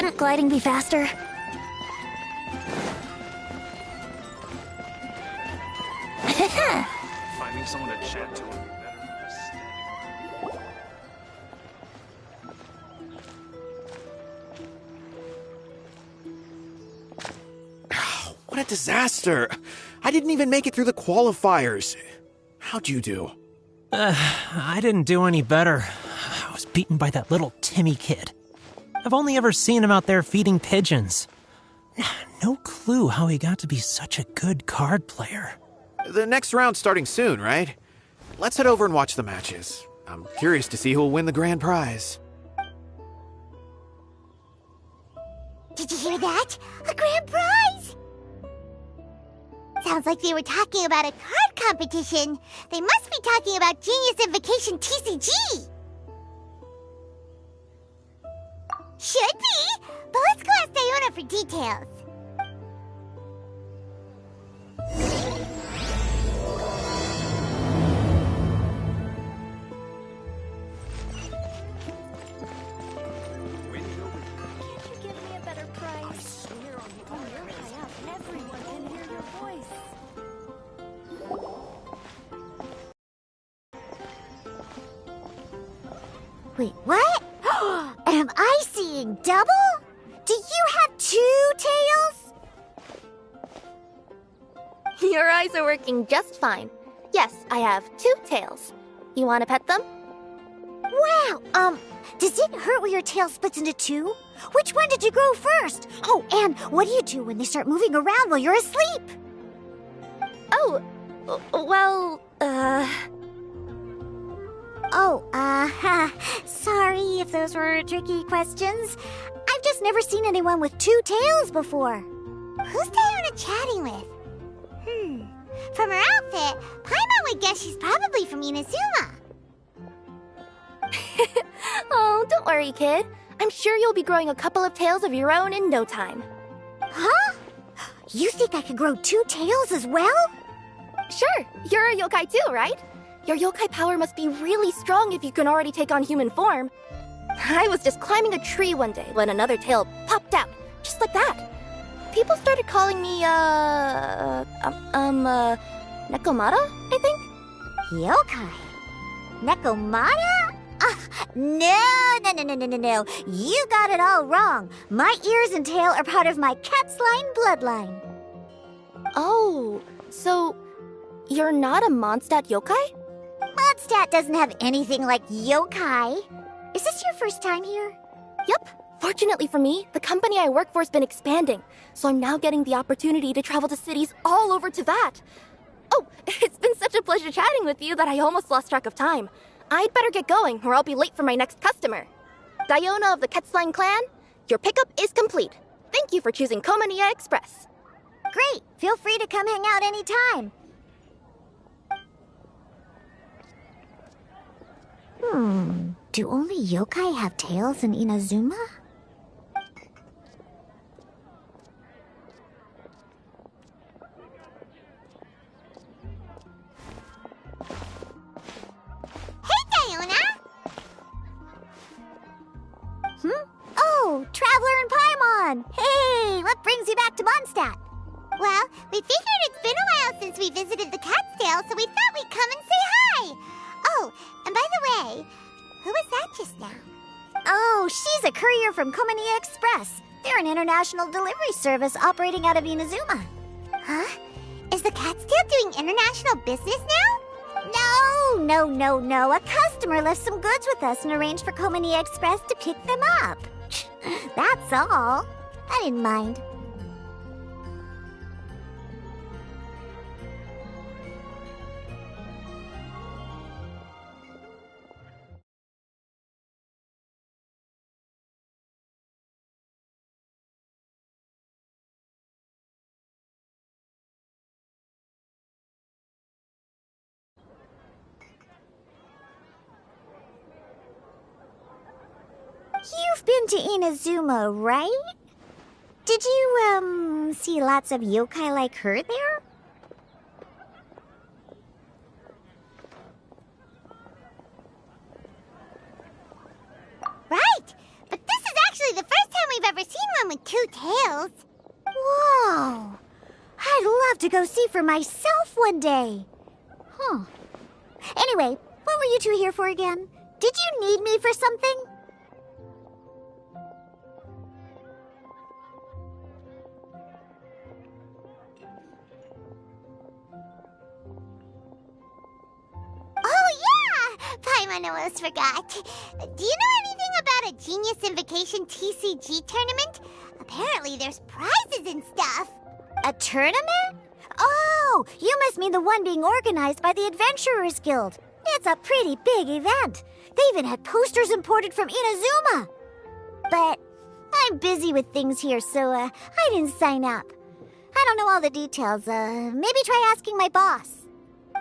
Shouldn't gliding be faster? Finding someone to chat to would be better than just standing around. What a disaster! I didn't even make it through the qualifiers. How'd you do? I didn't do any better. I was beaten by that little Timmy kid. I've only ever seen him out there feeding pigeons. No clue how he got to be such a good card player. The next round's starting soon, right? Let's head over and watch the matches. I'm curious to see who'll win the grand prize. Did you hear that? A grand prize! Sounds like they were talking about a card competition. They must be talking about Genius Invocation TCG. Should be, but let's go ask Diona for details. Wait, what? Am I seeing double? Do you have 2 tails? Your eyes are working just fine. Yes, I have 2 tails. You want to pet them? Wow, does it hurt when your tail splits into 2? Which one did you grow first? Oh, and what do you do when they start moving around while you're asleep? Oh, well, sorry if those were tricky questions. I've just never seen anyone with 2 tails before. Who's Diona chatting with? From her outfit, Paimon would guess she's probably from Inazuma. Oh, don't worry, kid. I'm sure you'll be growing a couple of tails of your own in no time. Huh? You think I could grow 2 tails as well? Sure, you're a yokai too, right? Your yokai power must be really strong if you can already take on human form. I was just climbing a tree one day when another tail popped out, just like that. People started calling me, Nekomata, I think? Yokai? Nekomata? No. You got it all wrong. My ears and tail are part of my cat's line bloodline. Oh, so you're not a Mondstadt yokai? Mondstadt doesn't have anything like yokai. Is this your first time here? Yep. Fortunately for me, the company I work for has been expanding, so I'm now getting the opportunity to travel to cities all over Teyvat. Oh, it's been such a pleasure chatting with you that I almost lost track of time. I'd better get going, or I'll be late for my next customer. Diona of the Quetzline clan, your pickup is complete. Thank you for choosing Komania Express. Great. Feel free to come hang out anytime. Do only yokai have tails in Inazuma? Hey, Diona! Oh, Traveler and Paimon! Hey, what brings you back to Mondstadt? Well, we figured it's been a while since we visited the Cat's-tail, so we thought we'd come and say hi! Oh, and by the way, who was that just now? Oh, she's a courier from Komania Express. They're an international delivery service operating out of Inazuma. Huh? Is the Cat's-tail doing international business now? No. A customer left some goods with us and arranged for Komania Express to pick them up. That's all. I didn't mind. You've been to Inazuma, right? Did you, see lots of yokai like her there? Right! But this is actually the first time we've ever ever seen one with two tails. Whoa! I'd love to go see for myself one day. Huh. Anyway, what were you two here for again? Did you need me for something? Oh, yeah! Paimon almost forgot. Do you know anything about a Genius Invocation TCG tournament? Apparently there's prizes and stuff. A tournament? Oh, you must mean the one being organized by the Adventurers Guild. It's a pretty big event. They even had posters imported from Inazuma. But I'm busy with things here, so I didn't sign up. I don't know all the details. Maybe try asking my boss.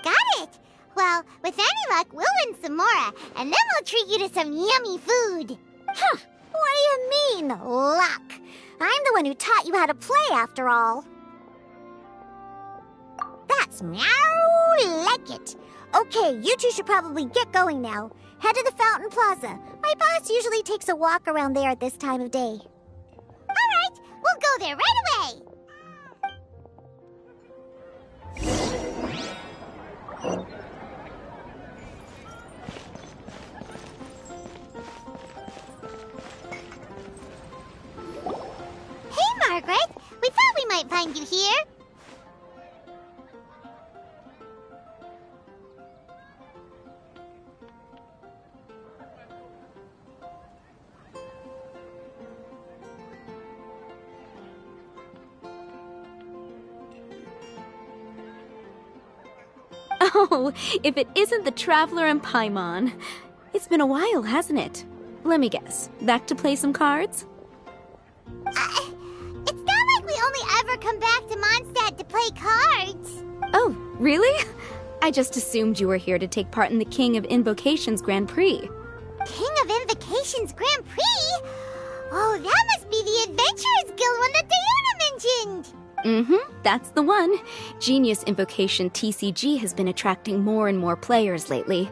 Got it. Well, with any luck, we'll win some more, and then we'll treat you to some yummy food. Huh. What do you mean, luck? I'm the one who taught you how to play, after all. That's meow like it. Okay, you two should probably get going now. Head to the Fountain Plaza. My boss usually takes a walk around there at this time of day. All right, we'll go there right away. Hey, Margaret. We thought we might find you here. Oh, if it isn't the Traveler and Paimon. It's been a while, hasn't it? Let me guess. Back to play some cards? It's not like we only ever come back to Mondstadt to play cards. Oh, really? I just assumed you were here to take part in the King of Invocations Grand Prix. King of Invocations Grand Prix? Oh, that must be the Adventurers Guild one that Diana mentioned. That's the one. Genius Invocation TCG has been attracting more and more players lately.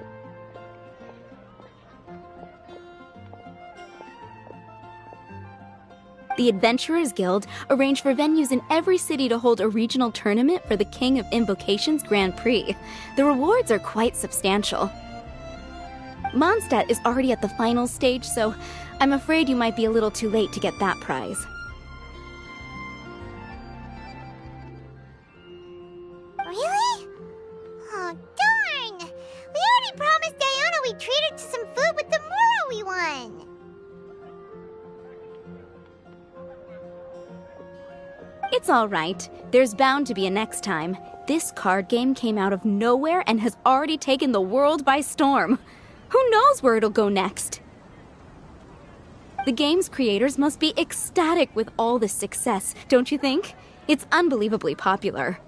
The Adventurers Guild arranged for venues in every city to hold a regional tournament for the King of Invocations Grand Prix. The rewards are quite substantial. Mondstadt is already at the final stage, so I'm afraid you might be a little too late to get that prize. Really? Oh, darn! We already promised Diana we'd treat her to some food with the Muro we won. It's all right. There's bound to be a next time. This card game came out of nowhere and has already taken the world by storm. Who knows where it'll go next? The game's creators must be ecstatic with all this success, don't you think? It's unbelievably popular.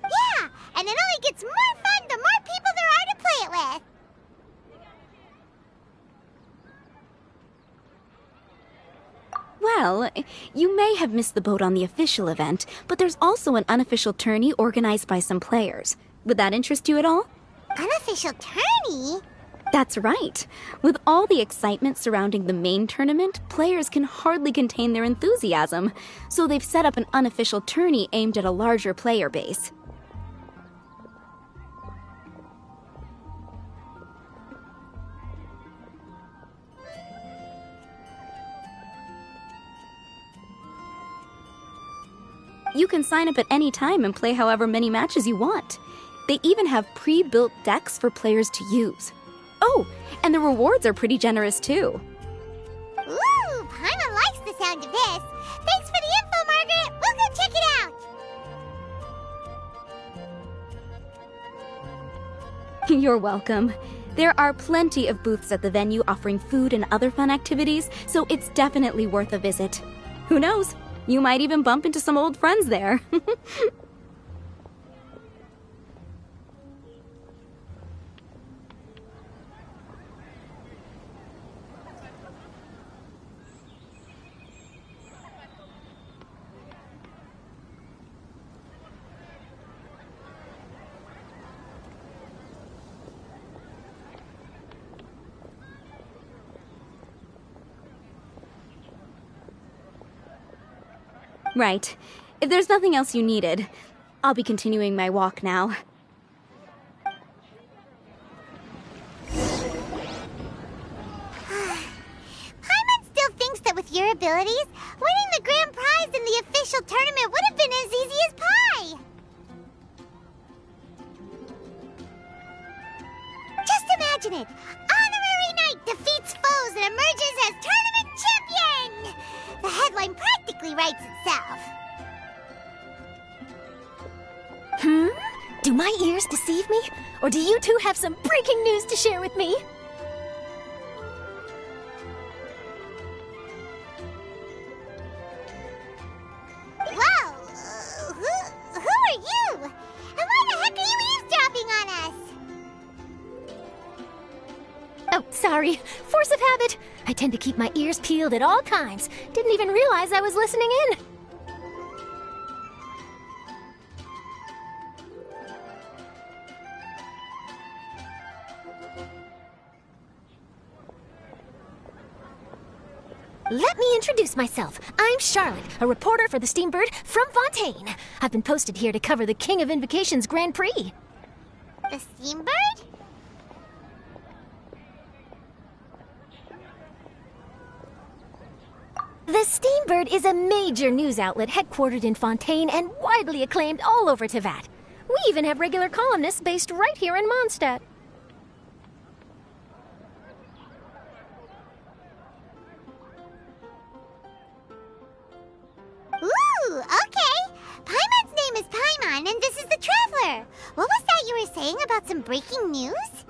Yeah, and it only gets more fun the more people there are to play it with. Well, you may have missed the boat on the official event, but there's also an unofficial tourney organized by some players. Would that interest you at all? Unofficial tourney? That's right. With all the excitement surrounding the main tournament, players can hardly contain their enthusiasm. So they've set up an unofficial tourney aimed at a larger player base. You can sign up at any time and play however many matches you want. They even have pre-built decks for players to use. Oh, and the rewards are pretty generous too. Ooh, Paimon likes the sound of this. Thanks for the info, Margaret. We'll go check it out. You're welcome. There are plenty of booths at the venue offering food and other fun activities, so it's definitely worth a visit. Who knows? You might even bump into some old friends there. Right. If there's nothing else you needed, I'll be continuing my walk now. Paimon still thinks that with your abilities, winning the grand prize in the official tournament would have been as easy as pie. Just imagine it. Honorary Knight defeats foes and emerges as tournament champion! The headline practically writes itself. Do my ears deceive me? Or do you two have some breaking news to share with me? Whoa! Who are you? And why the heck are you eavesdropping on us? Oh, sorry. Force of habit. I tend to keep my ears peeled at all times. Didn't even realize I was listening in. Let me introduce myself. I'm Charlotte, a reporter for the Steambird from Fontaine. I've been posted here to cover the King of Invocations Grand Prix. The Steambird? The Steambird is a major news outlet headquartered in Fontaine and widely acclaimed all over Teyvat. We even have regular columnists based right here in Mondstadt. Ooh, okay. Paimon's name is Paimon, and this is the Traveler. What was that you were saying about some breaking news?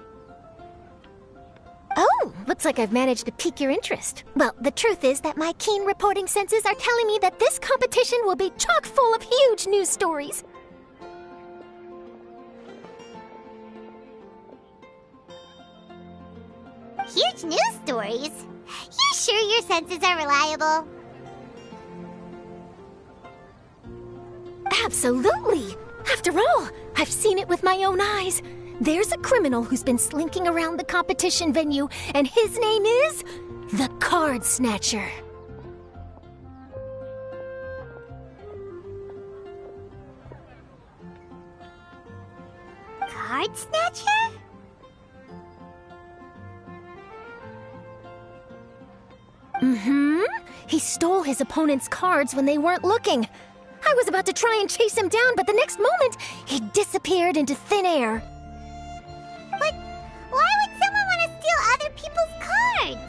Oh, looks like I've managed to pique your interest. Well, the truth is that my keen reporting senses are telling me that this competition will be chock full of huge news stories. Huge news stories? You sure your senses are reliable? Absolutely! After all, I've seen it with my own eyes. There's a criminal who's been slinking around the competition venue, and his name is the Card Snatcher. Card Snatcher? He stole his opponent's cards when they weren't looking. I was about to try and chase him down, but the next moment, he disappeared into thin air. But why would someone want to steal other people's cards?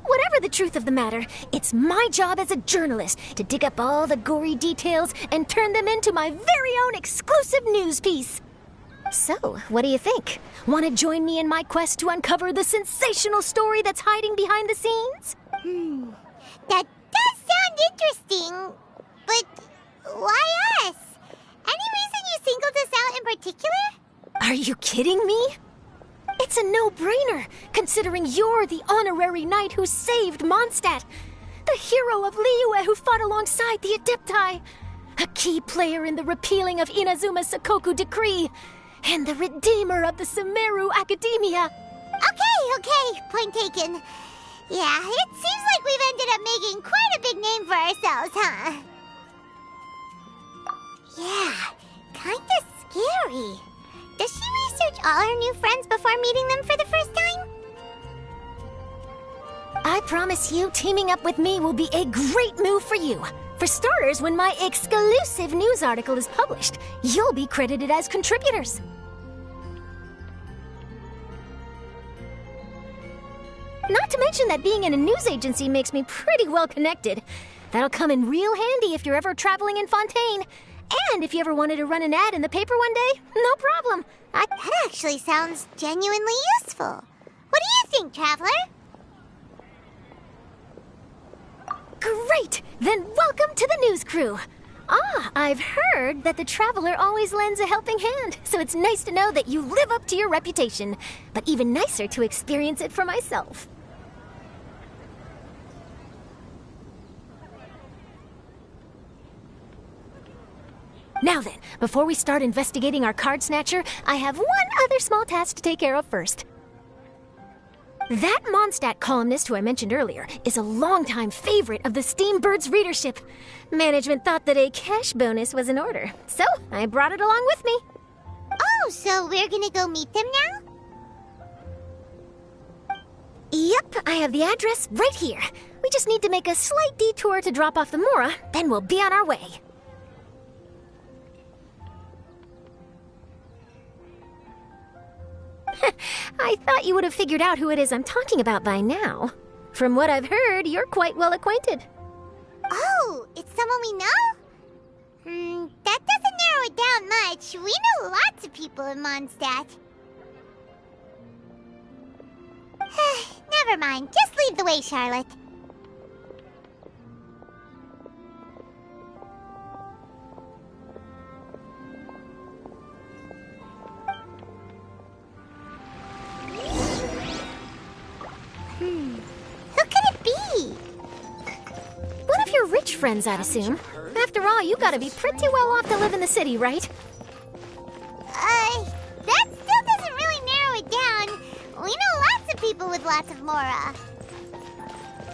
Whatever the truth of the matter, it's my job as a journalist to dig up all the gory details and turn them into my very own exclusive news piece. So, what do you think? Want to join me in my quest to uncover the sensational story that's hiding behind the scenes? That does sound interesting, but why us? Any reason you singled us out in particular? Are you kidding me? It's a no-brainer, considering you're the honorary knight who saved Mondstadt, the hero of Liyue who fought alongside the Adepti, a key player in the repealing of Inazuma's Sakoku decree, and the redeemer of the Sumeru Academia. Okay, point taken. Yeah, it seems like we've ended up making quite a big name for ourselves, huh? Yeah, kinda scary. Does she research all her new friends before meeting them for the first time? I promise you, teaming up with me will be a great move for you. For starters, when my exclusive news article is published, you'll be credited as contributors. Not to mention that being in a news agency makes me pretty well connected. That'll come in real handy if you're ever traveling in Fontaine. And if you ever wanted to run an ad in the paper one day, no problem. That actually sounds genuinely useful. What do you think, Traveler? Great! Then welcome to the news crew. Ah, I've heard that the Traveler always lends a helping hand, so it's nice to know that you live up to your reputation. But even nicer to experience it for myself. Now then, before we start investigating our card snatcher, I have one other small task to take care of first. That Mondstadt columnist who I mentioned earlier is a longtime favorite of the Steambird's readership. Management thought that a cash bonus was in order, so I brought it along with me. Oh, so we're gonna go meet them now? Yep, I have the address right here. We just need to make a slight detour to drop off the Mora, then we'll be on our way. I thought you would have figured out who it is I'm talking about by now. From what I've heard, you're quite well acquainted. Oh, it's someone we know? That doesn't narrow it down much. We know lots of people in Mondstadt. Never mind. Just lead the way, Charlotte. Who could it be? One of your rich friends, I'd assume. After all, you gotta be pretty well off to live in the city, right? That still doesn't really narrow it down. We know lots of people with lots of Mora.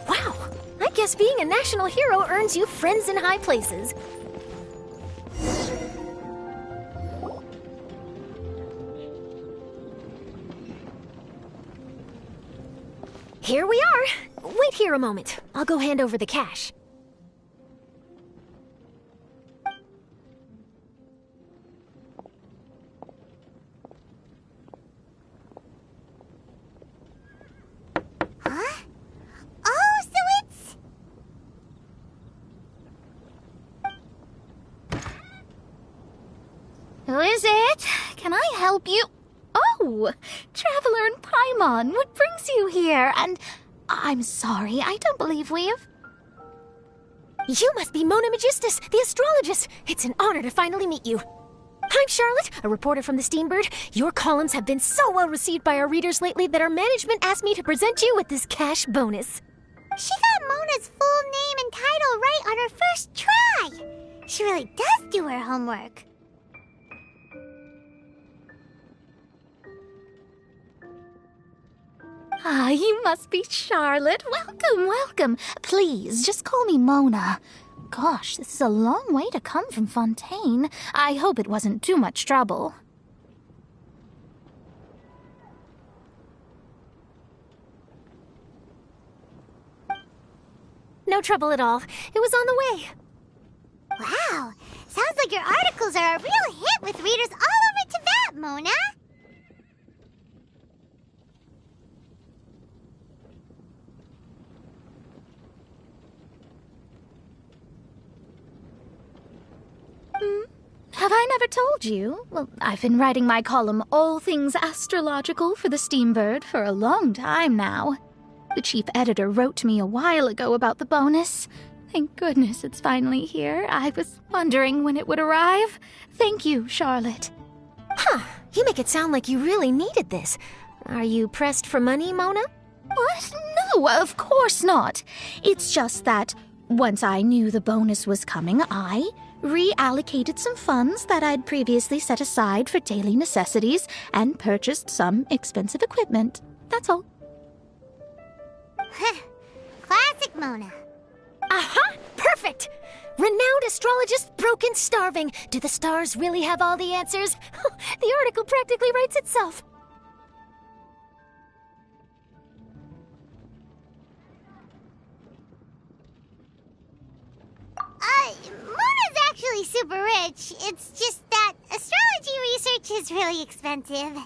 Wow, I guess being a national hero earns you friends in high places. Here we are. Wait here a moment. I'll go hand over the cash. Huh? Oh, so it's... Who is it? Can I help you? Oh, Traveler and Paimon, what brings you here? And I'm sorry, I don't believe we've... You must be Mona Magistus, the astrologist. It's an honor to finally meet you. I'm Charlotte, a reporter from the Steambird. Your columns have been so well received by our readers lately that our management asked me to present you with this cash bonus. She got Mona's full name and title right on her first try. She really does do her homework. Ah, you must be Charlotte. Welcome, welcome. Please, just call me Mona. Gosh, this is a long way to come from Fontaine. I hope it wasn't too much trouble. No trouble at all. It was on the way. Wow, sounds like your articles are a real hit with readers all over Teyvat, Mona. Have I never told you? Well, I've been writing my column All Things Astrological for the Steambird for a long time now. The chief editor wrote to me a while ago about the bonus. Thank goodness it's finally here. I was wondering when it would arrive. Thank you, Charlotte. Huh, you make it sound like you really needed this. Are you pressed for money, Mona? What? No, of course not. It's just that once I knew the bonus was coming, I reallocated some funds that I'd previously set aside for daily necessities and purchased some expensive equipment. That's all. Classic Mona. Aha! Perfect! Renowned astrologist, broken, starving. Do the stars really have all the answers? The article practically writes itself. Mona's actually super rich. It's just that astrology research is really expensive.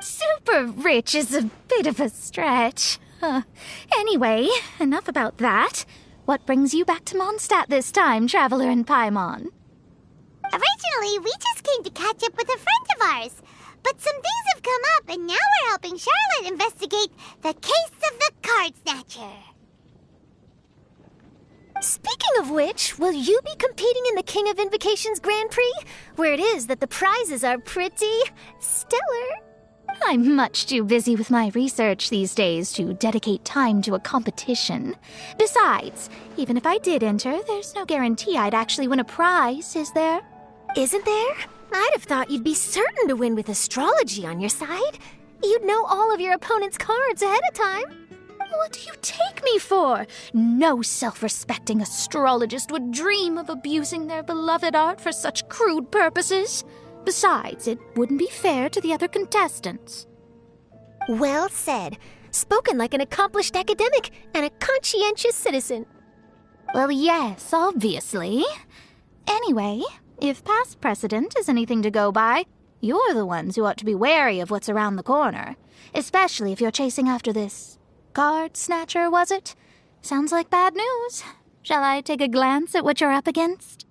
Super rich is a bit of a stretch. Anyway, enough about that. What brings you back to Mondstadt this time, Traveler and Paimon? Originally, we just came to catch up with a friend of ours. But some things have come up, and now we're helping Charlotte investigate the case of the Okay. Speaking of which, will you be competing in the King of Invocations Grand Prix? Where it is that the prizes are pretty stellar. I'm much too busy with my research these days to dedicate time to a competition. Besides, even if I did enter, there's no guarantee I'd actually win a prize, is there? Isn't there? I'd have thought you'd be certain to win with astrology on your side. You'd know all of your opponent's cards ahead of time. What do you take me for? No self-respecting astrologist would dream of abusing their beloved art for such crude purposes. Besides, it wouldn't be fair to the other contestants. Well said. Spoken like an accomplished academic and a conscientious citizen. Well, yes, obviously. Anyway, if past precedent is anything to go by, you're the ones who ought to be wary of what's around the corner. Especially if you're chasing after this card snatcher, was it? Sounds like bad news. Shall I take a glance at what you're up against?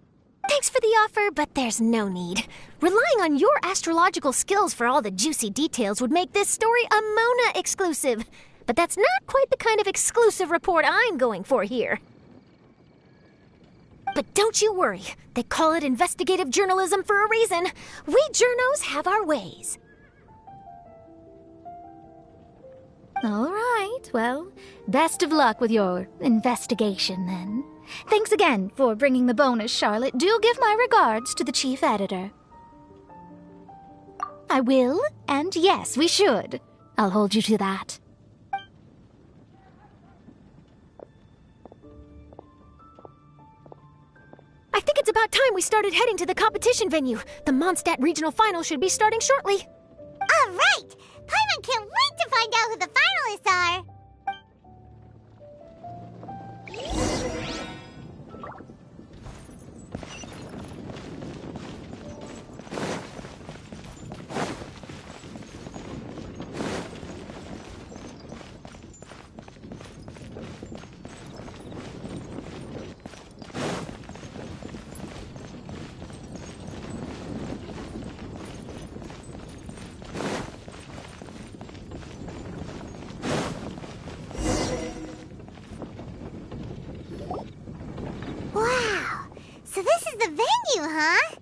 Thanks for the offer, but there's no need. Relying on your astrological skills for all the juicy details would make this story a Mona exclusive. But that's not quite the kind of exclusive report I'm going for here. But don't you worry. They call it investigative journalism for a reason. We journos have our ways. All right, well, best of luck with your investigation, then. Thanks again for bringing the bonus, Charlotte. Do give my regards to the chief editor. I will, and yes, we should. I'll hold you to that. I think it's about time we started heading to the competition venue. The Mondstadt Regional Final should be starting shortly. All right! Paimon can't wait to find out who the finalists are! Wow! So this is the venue, huh?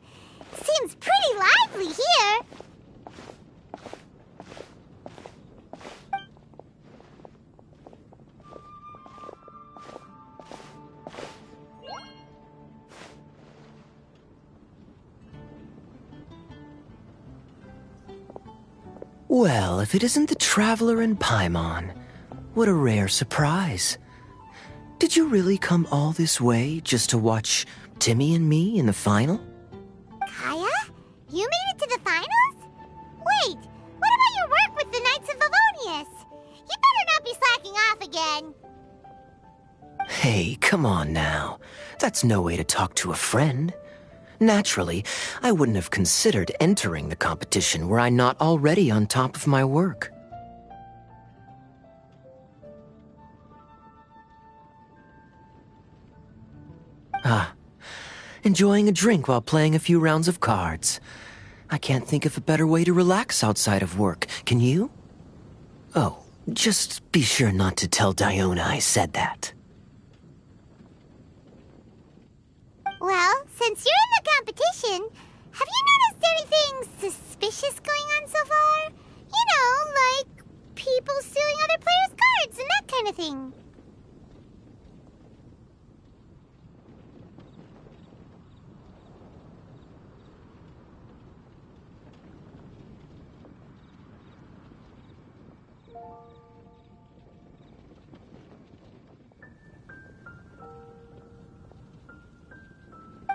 Seems pretty lively here. Well, if it isn't the Traveler and Paimon, what a rare surprise. Did you really come all this way just to watch Timmy and me in the final? Kaya? You made it to the finals? Wait, what about your work with the Knights of Favonius? You better not be slacking off again. Hey, come on now. That's no way to talk to a friend. Naturally, I wouldn't have considered entering the competition were I not already on top of my work. Enjoying a drink while playing a few rounds of cards. I can't think of a better way to relax outside of work, can you? Oh, just be sure not to tell Diona I said that. Well, since you're in the competition, have you noticed anything suspicious going on so far? You know, like people stealing other players' cards and that kind of thing.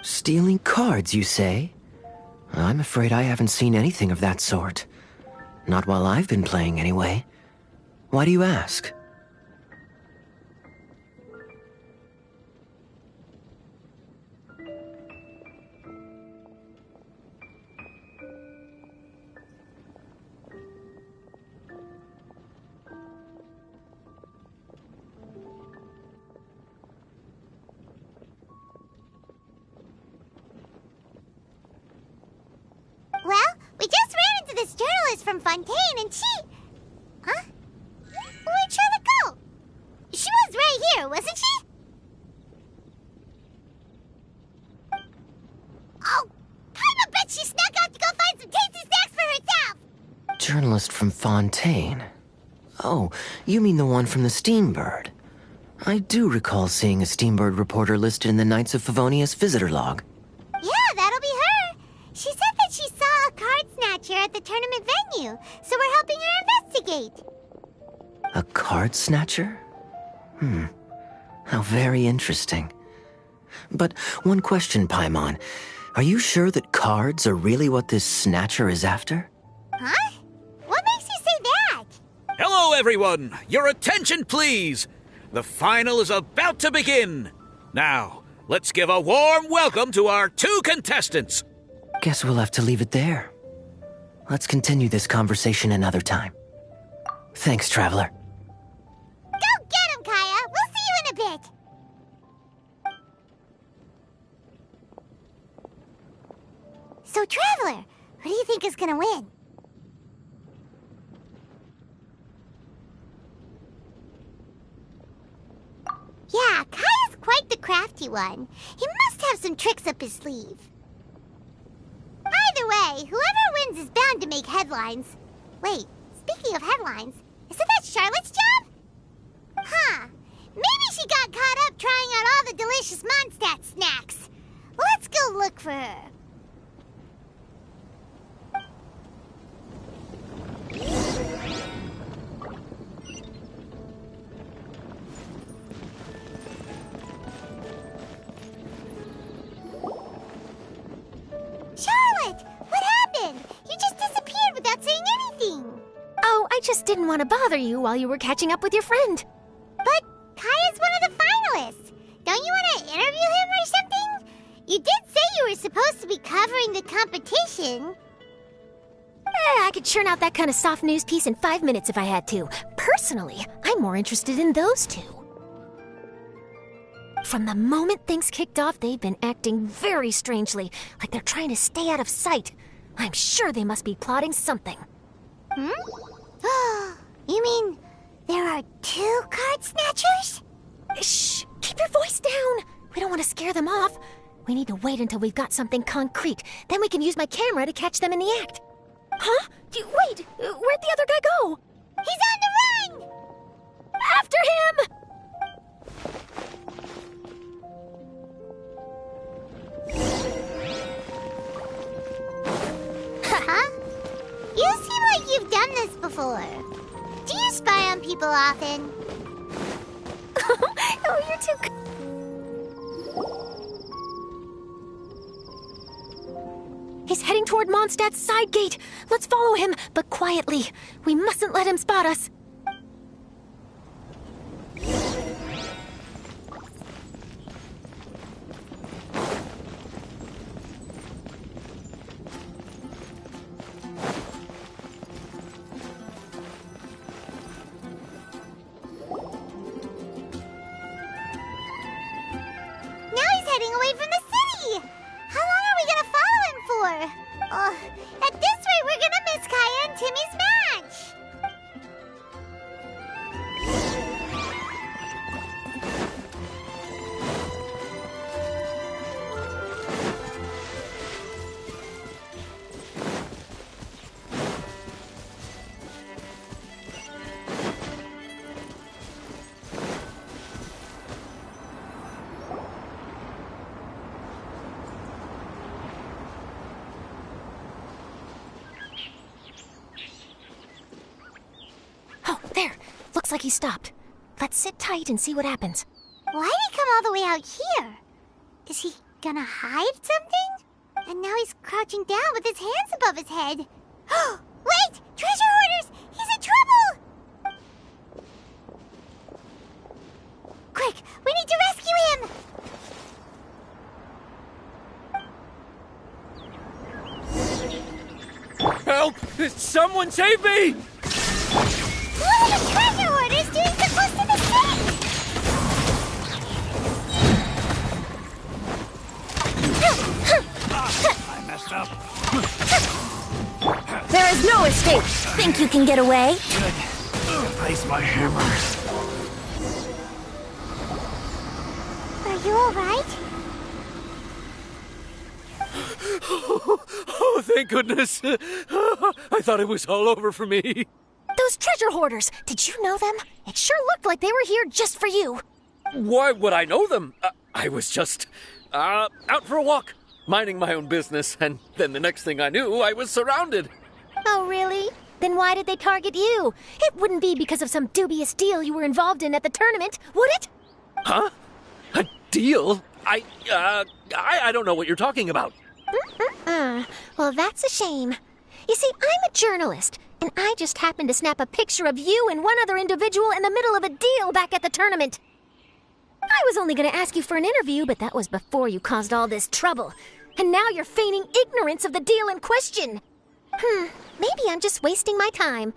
Stealing cards, you say? I'm afraid I haven't seen anything of that sort. Not while I've been playing, anyway. Why do you ask? Well, we just ran into this journalist from Fontaine and she... Huh? Where'd Charlotte go? She was journalist from Fontaine. Oh, you mean the one from the Steambird. I do recall seeing a Steambird reporter listed in the Knights of Favonius visitor log. Yeah, that'll be her. She said that she saw a card snatcher at the tournament venue, so we're helping her investigate. A card snatcher? How very interesting. But one question, Paimon. Are you sure that cards are really what this snatcher is after? Huh? What makes you say that? Hello, everyone! Your attention, please! The final is about to begin! Now, let's give a warm welcome to our 2 contestants! Guess we'll have to leave it there. Let's continue this conversation another time. Thanks, Traveler. Go get him, Kaya! We'll see you in a bit! So, Traveler, who do you think is gonna win? Yeah, Kaya's quite the crafty one. He must have some tricks up his sleeve. Either way, whoever wins is bound to make headlines. Wait, speaking of headlines, isn't that Charlotte's job? Huh. Maybe she got caught up trying out all the delicious Mondstadt snacks. Let's go look for her. Charlotte! What happened? You just disappeared without saying anything. Oh, I just didn't want to bother you while you were catching up with your friend. But Kaya's one of the finalists. Don't you want to interview him or something? You did say you were supposed to be covering the competition. I could churn out that kind of soft news piece in 5 minutes if I had to. Personally, I'm more interested in those 2. From the moment things kicked off, they've been acting very strangely, like they're trying to stay out of sight. I'm sure they must be plotting something. You mean there are 2 card snatchers? Shh! Keep your voice down! We don't want to scare them off. We need to wait until we've got something concrete. Then we can use my camera to catch them in the act. Huh? Wait! Where'd the other guy go? He's on the run! After him! Huh? You seem like you've done this before. Do you spy on people often? Oh, you're too He's heading toward Mondstadt's side gate. Let's follow him, but quietly. We mustn't let him spot us. Now he's heading away from the city! How long are we gonna follow him for? At this rate, we're gonna miss Kaya and Timmy's match! Oh, there. Looks like he stopped. Let's sit tight and see what happens. Why'd he come all the way out here? Is he gonna hide something? And now he's crouching down with his hands above his head. Wait! Treasure hoarders! He's in trouble! Quick! We need to rescue him! Help! Someone save me! What are the treasure hoarders doing so close to the city? I messed up. There is no escape. Think you can get away? Place my hammer. Are you alright? Oh, thank goodness. I thought it was all over for me. Those treasure hoarders, did you know them? It sure looked like they were here just for you. Why would I know them? I was just out for a walk, minding my own business, and then the next thing I knew, I was surrounded. Oh, really? Then why did they target you? It wouldn't be because of some dubious deal you were involved in at the tournament, would it? Huh? A deal? I don't know what you're talking about. Well, that's a shame. You see, I'm a journalist, and I just happened to snap a picture of you and one other individual in the middle of a deal back at the tournament. I was only going to ask you for an interview, but that was before you caused all this trouble. And now you're feigning ignorance of the deal in question. Maybe I'm just wasting my time.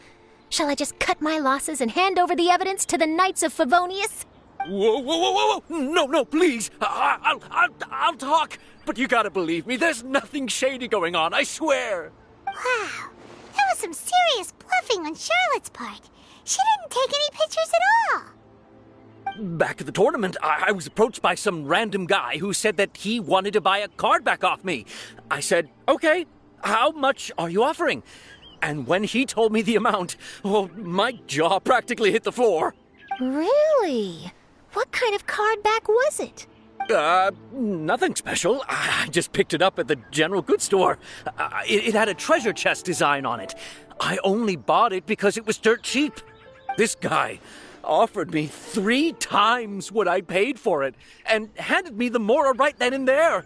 Shall I just cut my losses and hand over the evidence to the Knights of Favonius? Whoa. No, please. I'll talk. But you gotta believe me, there's nothing shady going on, I swear. Wow, that was some serious bluffing on Charlotte's part. She didn't take any pictures at all. Back at the tournament, I was approached by some random guy who said that he wanted to buy a card back off me. I said, okay, how much are you offering? And when he told me the amount, my jaw practically hit the floor. Really? What kind of card back was it? Nothing special. I just picked it up at the general goods store. It had a treasure chest design on it. I only bought it because it was dirt cheap. This guy offered me 3 times what I paid for it and handed me the Mora right then and there.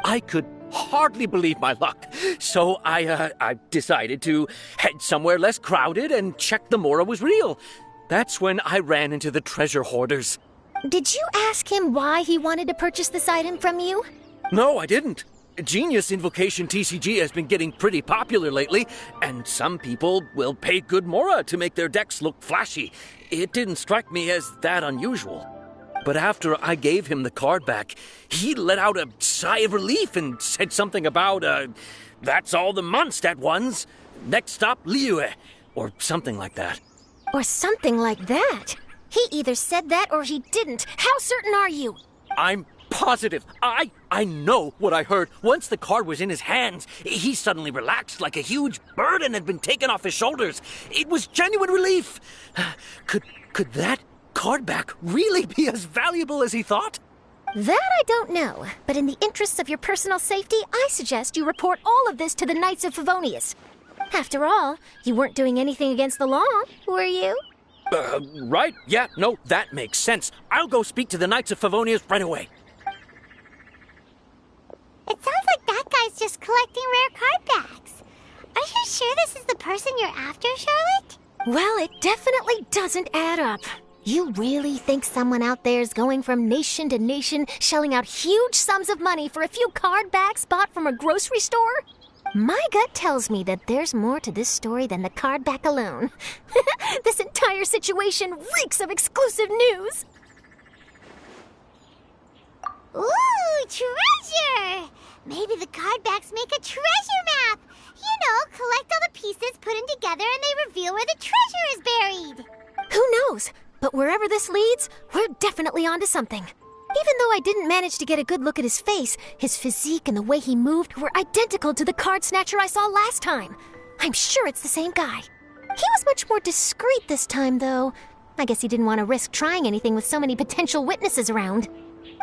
I could hardly believe my luck, so I decided to head somewhere less crowded and check the Mora was real. That's when I ran into the treasure hoarders. Did you ask him why he wanted to purchase this item from you? No, I didn't. Genius Invocation TCG has been getting pretty popular lately, and some people will pay good Mora to make their decks look flashy. It didn't strike me as that unusual. But after I gave him the card back, he let out a sigh of relief and said something about, that's all the Mondstadt ones. Next stop, Liyue, or something like that. Or something like that? He either said that or he didn't. How certain are you? I'm positive. I know what I heard. Once the card was in his hands, he suddenly relaxed like a huge burden had been taken off his shoulders. It was genuine relief. Could that card back really be as valuable as he thought? That I don't know, but in the interests of your personal safety, I suggest you report all of this to the Knights of Favonius. After all, you weren't doing anything against the law, were you? Right. Yeah, no, that makes sense. I'll go speak to the Knights of Favonius right away. It sounds like that guy's just collecting rare card backs. Are you sure this is the person you're after, Charlotte? Well, it definitely doesn't add up. You really think someone out there's going from nation to nation, shelling out huge sums of money for a few card backs bought from a grocery store? My gut tells me that there's more to this story than the card back alone. This entire situation reeks of exclusive news. Ooh, treasure! Maybe the card backs make a treasure map. You know, collect all the pieces, put them together, and they reveal where the treasure is buried. Who knows? But wherever this leads, we're definitely onto something. Even though I didn't manage to get a good look at his face, his physique and the way he moved were identical to the card snatcher I saw last time. I'm sure it's the same guy. He was much more discreet this time, though. I guess he didn't want to risk trying anything with so many potential witnesses around.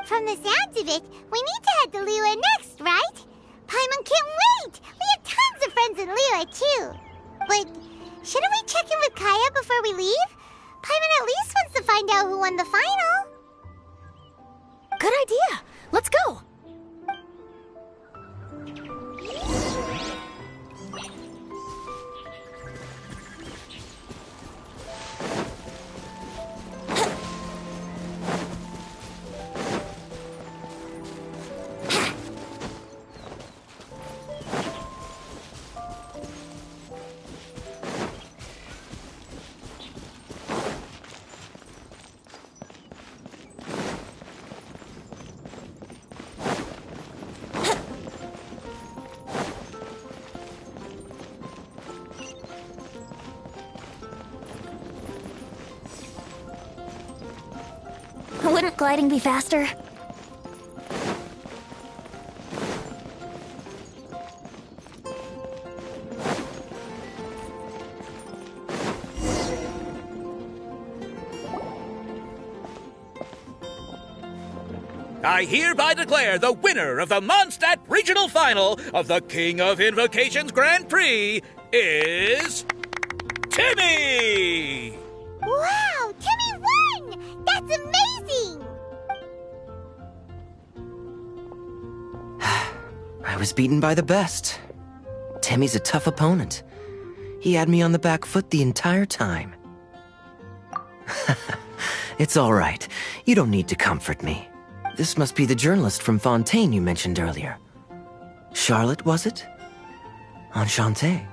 From the sounds of it, we need to head to Liyue next, right? Paimon can't wait! We have tons of friends in Liyue, too. But shouldn't we check in with Kaya before we leave? Paimon at least wants to find out who won the final. Good idea. Let's go. Wouldn't gliding be faster? I hereby declare the winner of the Mondstadt Regional Final of the King of Invocations Grand Prix is... Timmy! Wow, Timmy won! That's amazing! I was beaten by the best. Timmy's a tough opponent. He had me on the back foot the entire time. It's all right. You don't need to comfort me. This must be the journalist from Fontaine you mentioned earlier. Charlotte, was it? Enchanté.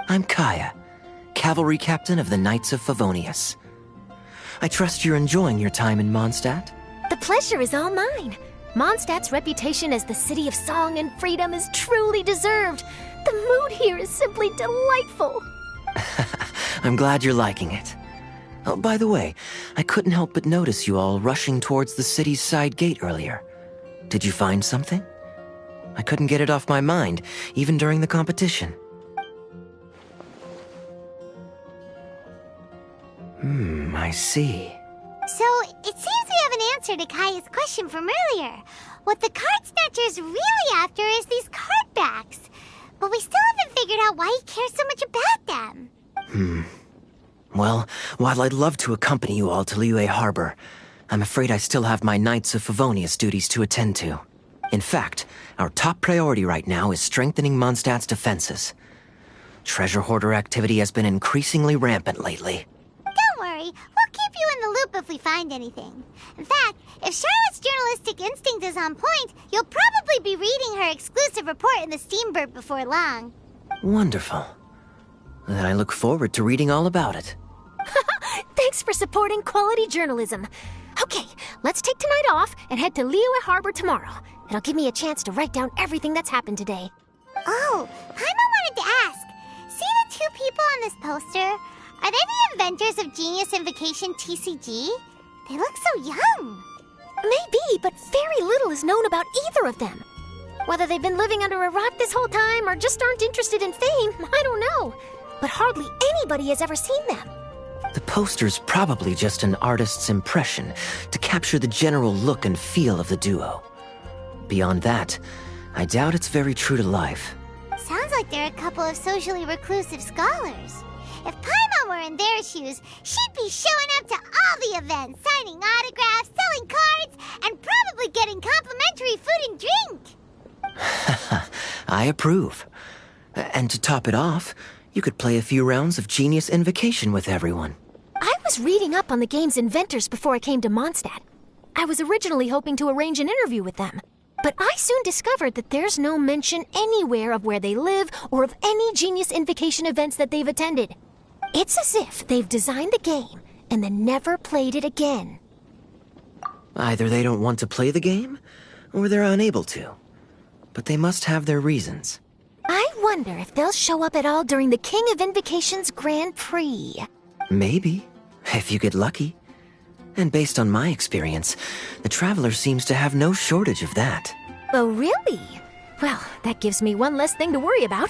I'm Kaya, cavalry captain of the Knights of Favonius. I trust you're enjoying your time in Mondstadt? The pleasure is all mine. Mondstadt's reputation as the city of song and freedom is truly deserved. The mood here is simply delightful. I'm glad you're liking it. Oh, by the way, I couldn't help but notice you all rushing towards the city's side gate earlier. Did you find something? I couldn't get it off my mind, even during the competition. I see. So, it seems we have an answer to Kaya's question from earlier. What the card snatcher's really after is these card backs. But we still haven't figured out why he cares so much about them. Well, while I'd love to accompany you all to Liyue Harbor, I'm afraid I still have my Knights of Favonius duties to attend to. In fact, our top priority right now is strengthening Mondstadt's defenses. Treasure hoarder activity has been increasingly rampant lately. Don't worry, we'll keep you in the loop if we find anything. In fact, if Charlotte's journalistic instinct is on point, you'll probably be reading her exclusive report in the Steambird before long. Wonderful. Then I look forward to reading all about it. Thanks for supporting quality journalism. Okay, let's take tonight off and head to Liyue Harbor tomorrow. It'll give me a chance to write down everything that's happened today. Oh, Paimon wanted to ask. See the two people on this poster? Are they the inventors of Genius Invocation TCG? They look so young. Maybe, but very little is known about either of them. Whether they've been living under a rock this whole time or just aren't interested in fame, I don't know. But hardly anybody has ever seen them. The poster's probably just an artist's impression to capture the general look and feel of the duo. Beyond that, I doubt it's very true to life. Sounds like they're a couple of socially reclusive scholars. If Paimon were in their shoes, she'd be showing up to all the events, signing autographs, selling cards, and probably getting complimentary food and drink. I approve. And to top it off, you could play a few rounds of Genius Invocation with everyone. I was reading up on the game's inventors before I came to Mondstadt. I was originally hoping to arrange an interview with them. But I soon discovered that there's no mention anywhere of where they live or of any Genius Invocation events that they've attended. It's as if they've designed the game and then never played it again. Either they don't want to play the game, or they're unable to. But they must have their reasons. I wonder if they'll show up at all during the King of Invocation's Grand Prix. Maybe, if you get lucky. And based on my experience, the Traveler seems to have no shortage of that. Oh, really? Well, that gives me one less thing to worry about.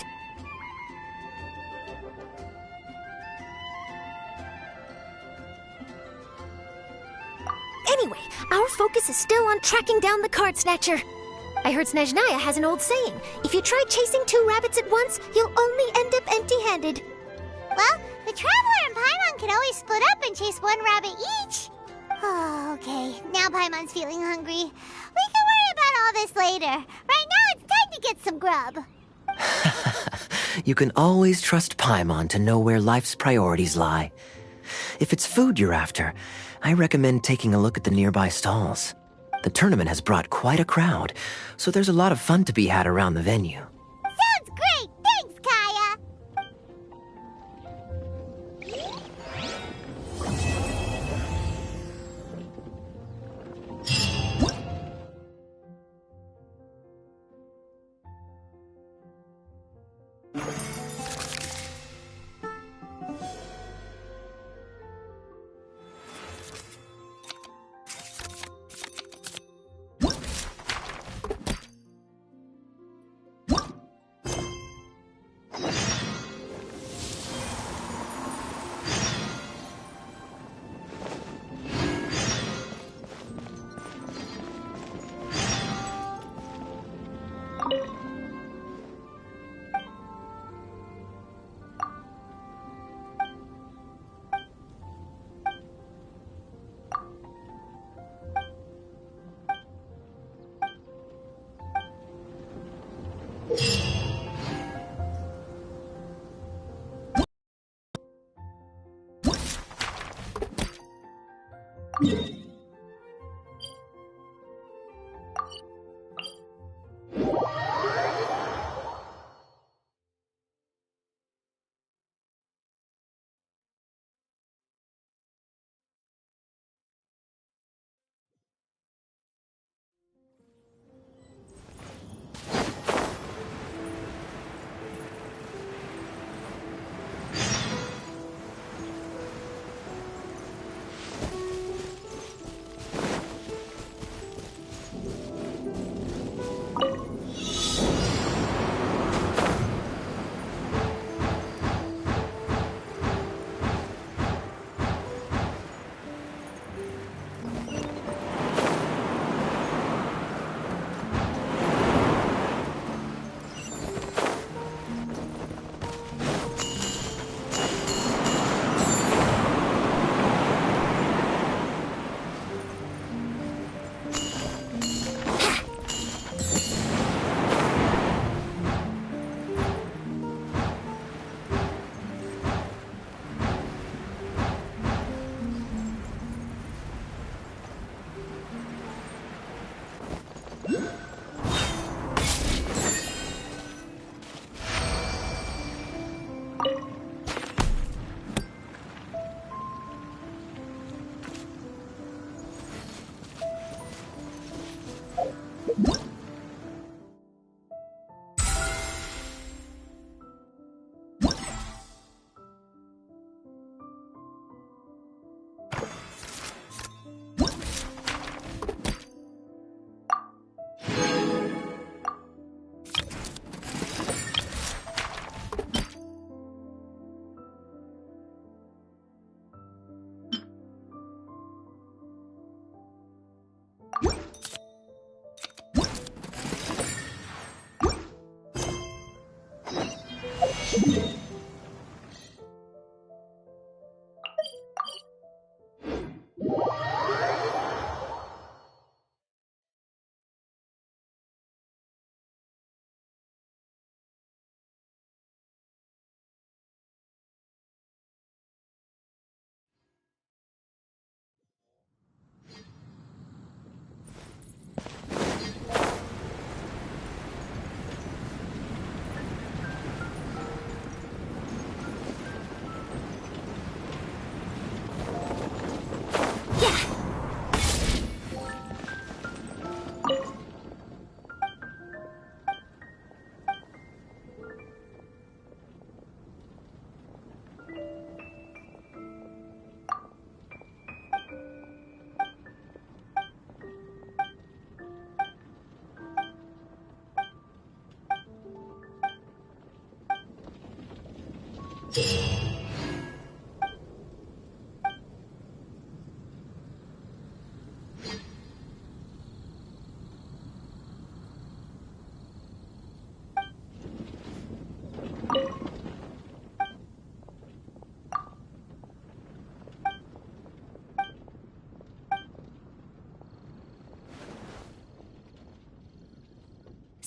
Anyway, our focus is still on tracking down the card snatcher. I heard Snezhnaya has an old saying. If you try chasing two rabbits at once, you'll only end up empty-handed. Well, the Traveler and Paimon can always split up and chase one rabbit each. Oh, okay. Now Paimon's feeling hungry. We can worry about all this later. Right now, it's time to get some grub. You can always trust Paimon to know where life's priorities lie. If it's food you're after, I recommend taking a look at the nearby stalls. The tournament has brought quite a crowd, so there's a lot of fun to be had around the venue. Sounds great! Thanks, Kaya!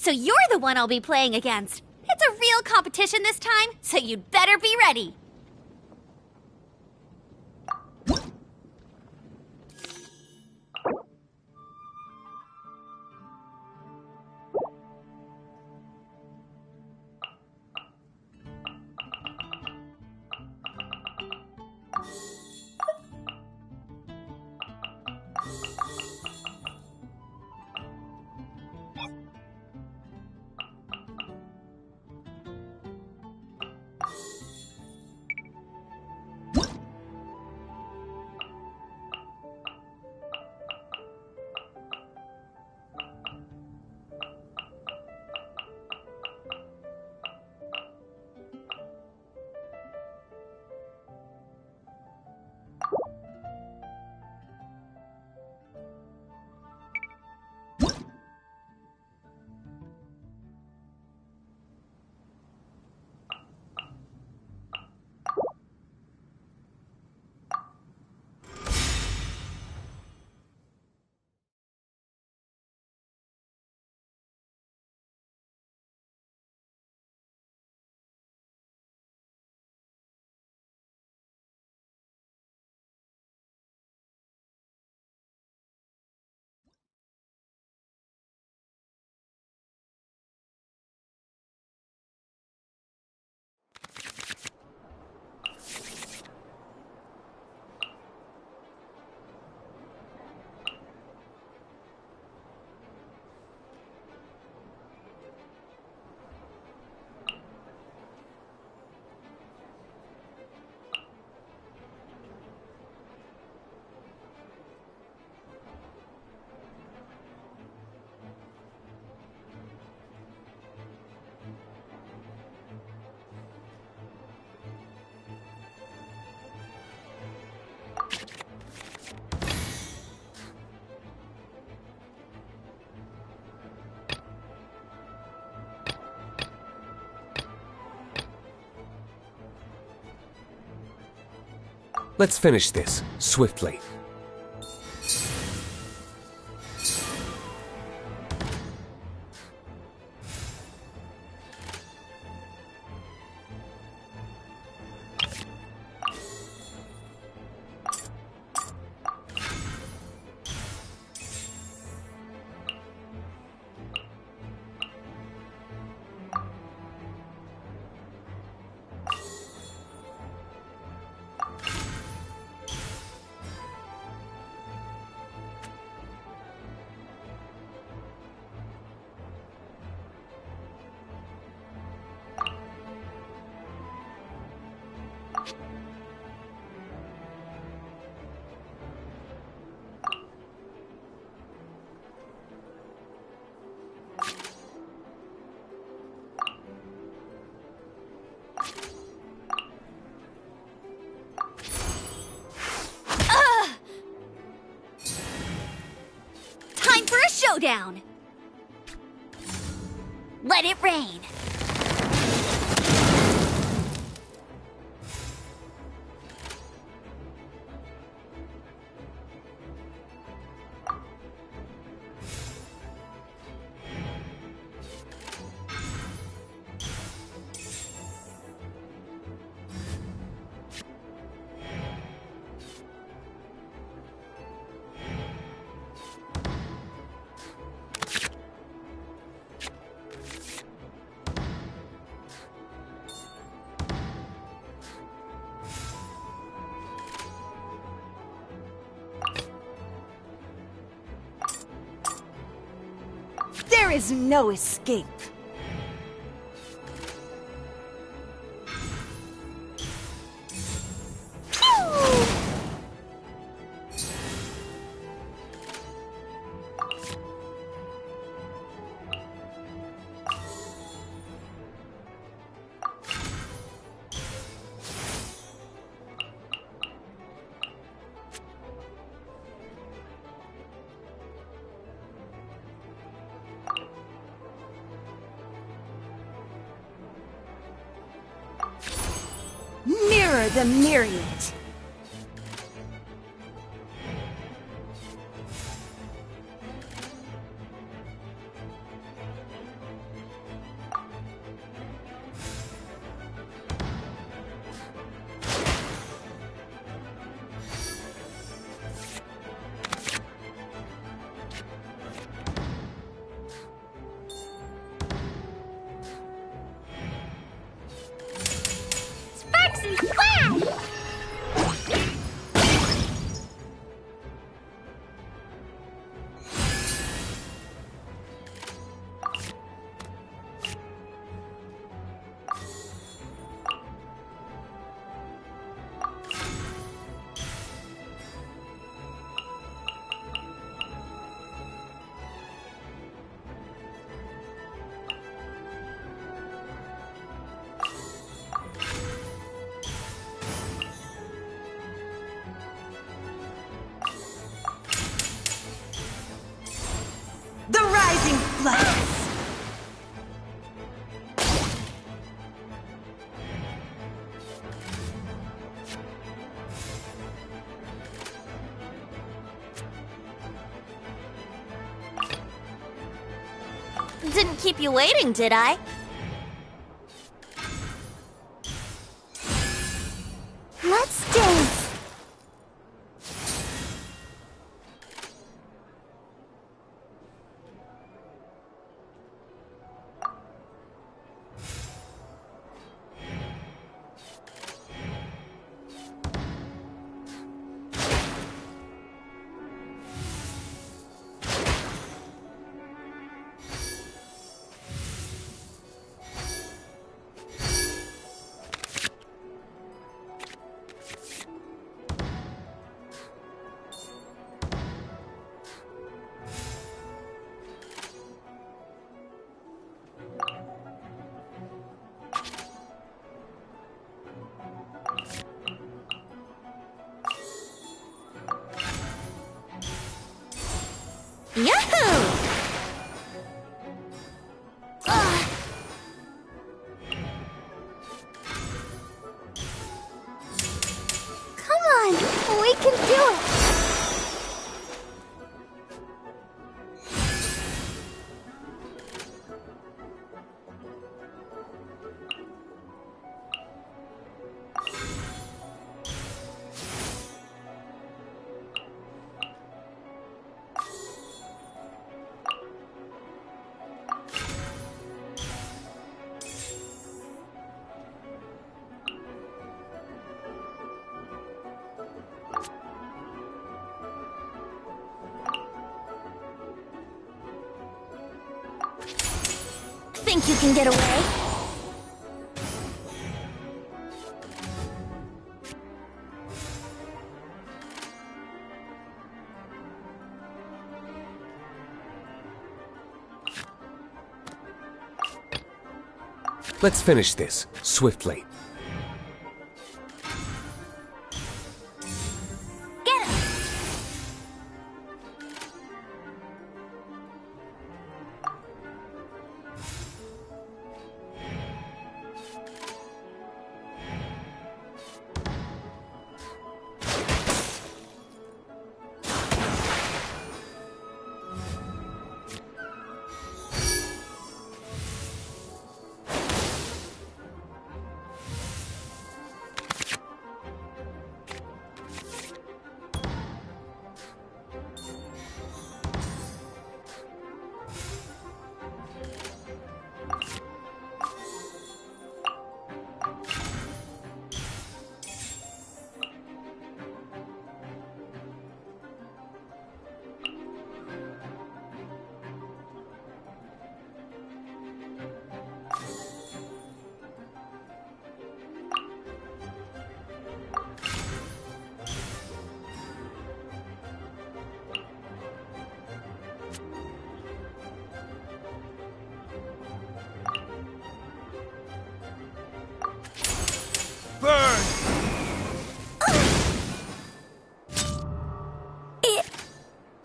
So you're the one I'll be playing against. It's a real competition this time, so you'd better be ready. Let's finish this, swiftly. Time for a showdown! Let it rain! There is no escape. Mirror the myriad. The rising flames! Didn't keep you waiting, did I? Let's dance! Yahoo! Come on, think you can get away? Let's finish this, swiftly. Get him!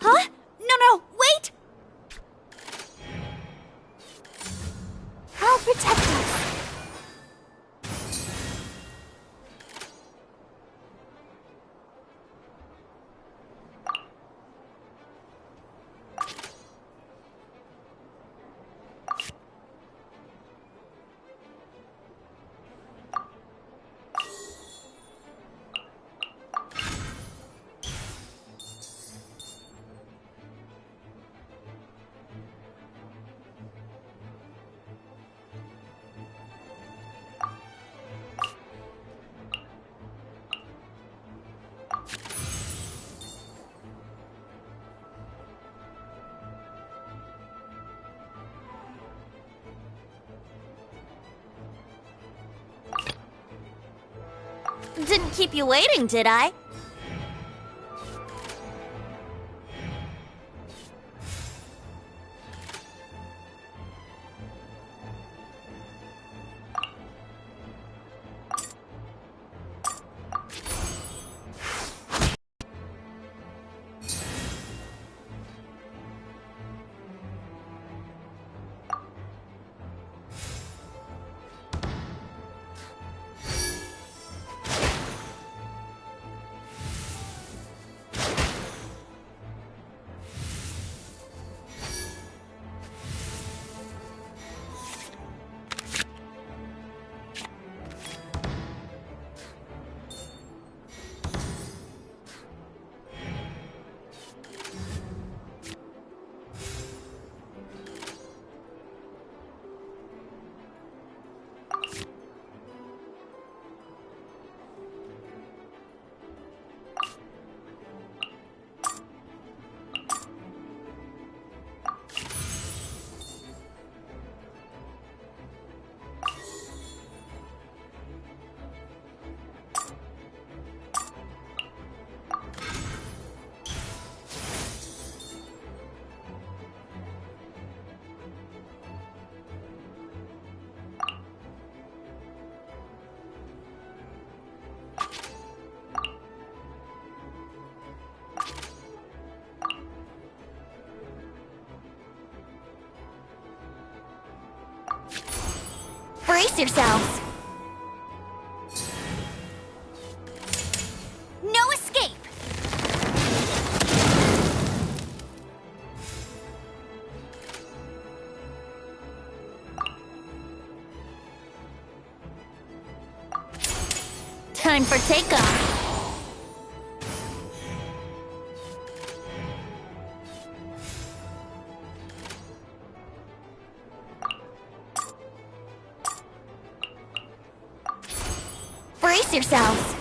Huh? No, wait! I'll protect us. Didn't keep you waiting, did I? Brace yourselves. No escape. Time for takeoff. Brace yourselves.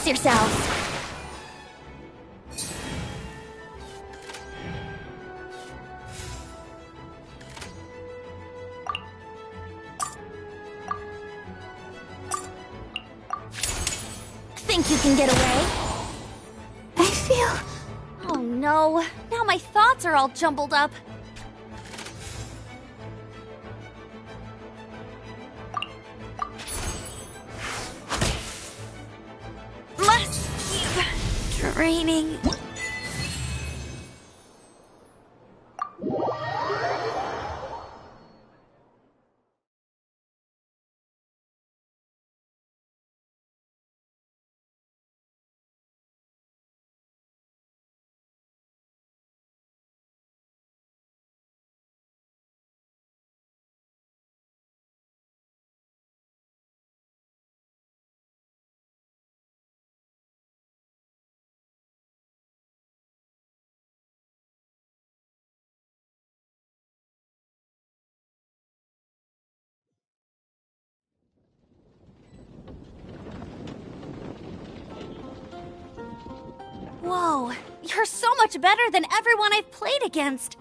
Brace yourselves. Think you can get away? I feel... Oh no, now my thoughts are all jumbled up. Must keep training. Whoa, you're so much better than everyone I've played against.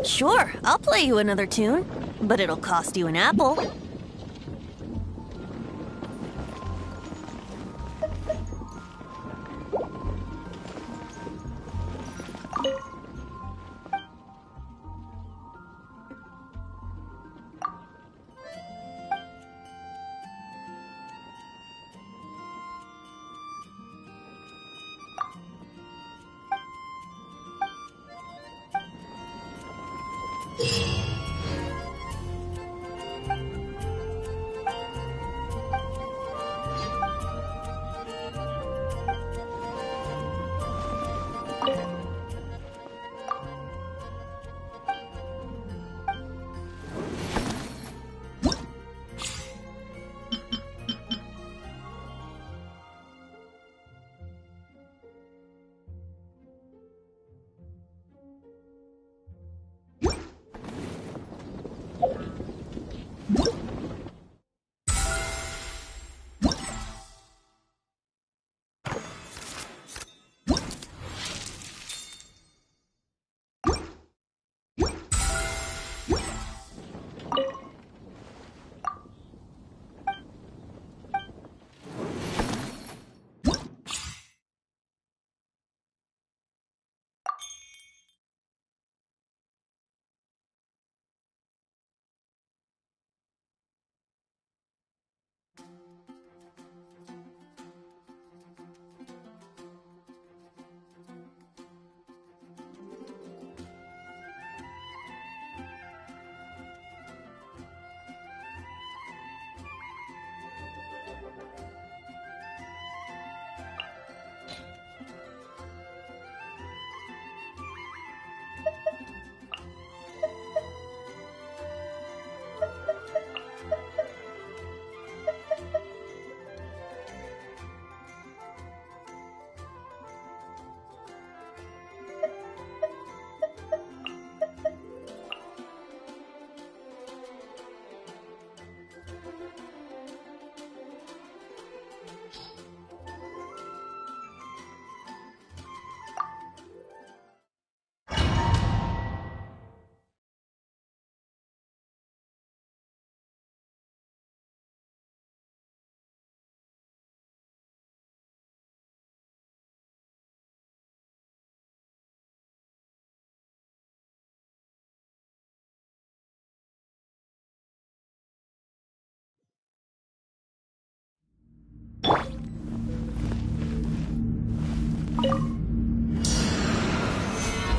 Sure, I'll play you another tune, but it'll cost you an apple.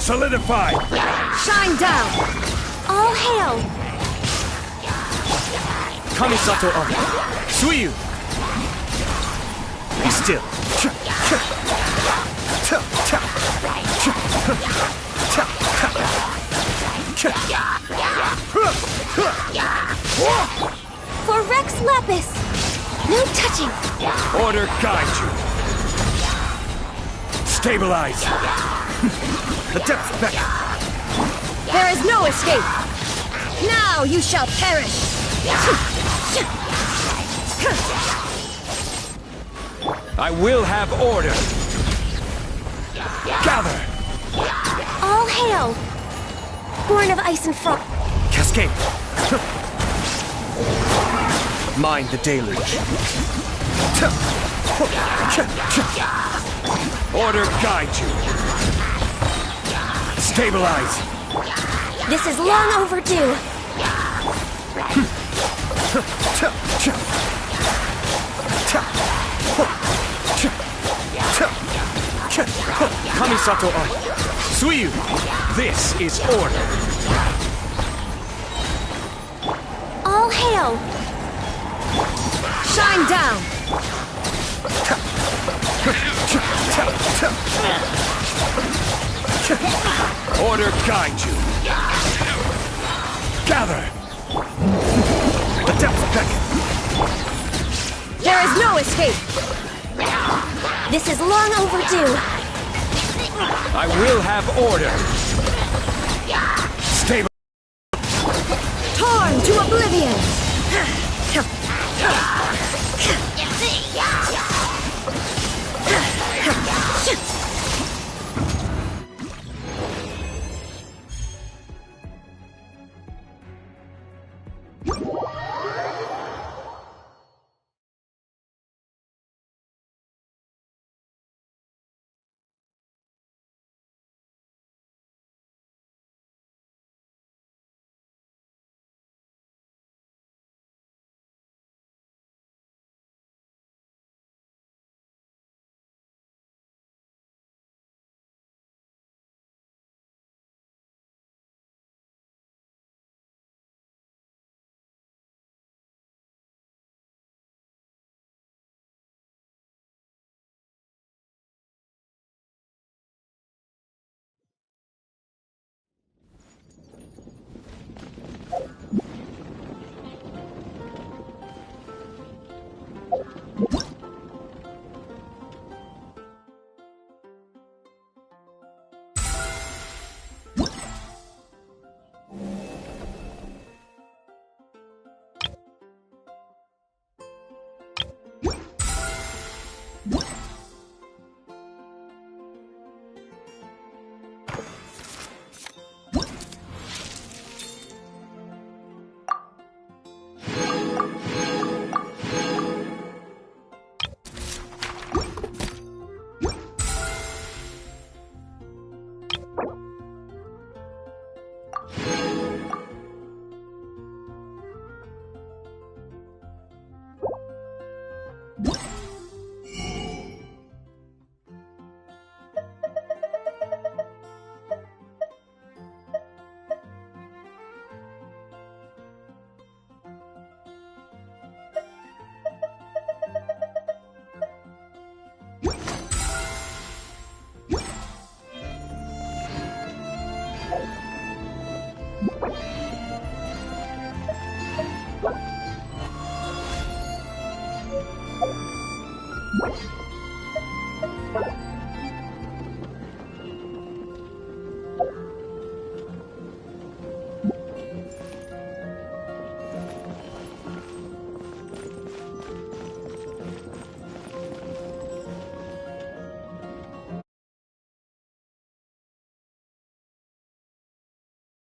Solidify! Shine down! All hail! Kamisato of Suiyu! Be still. For Rex Lapis! No touching! Order guide you. Stabilize. Adept beckon. There is no escape! Now you shall perish! I will have order. Gather. All hail! Born of ice and frost. Cascade. Mind the deluge. Order guide you. Stabilize. This is long overdue. Kamisato Suiyu. This is order. All hail! Shine down! Order guide you. Gather. Adept beckon. There is no escape! This is long overdue. I will have order. Stable. Torn to oblivion!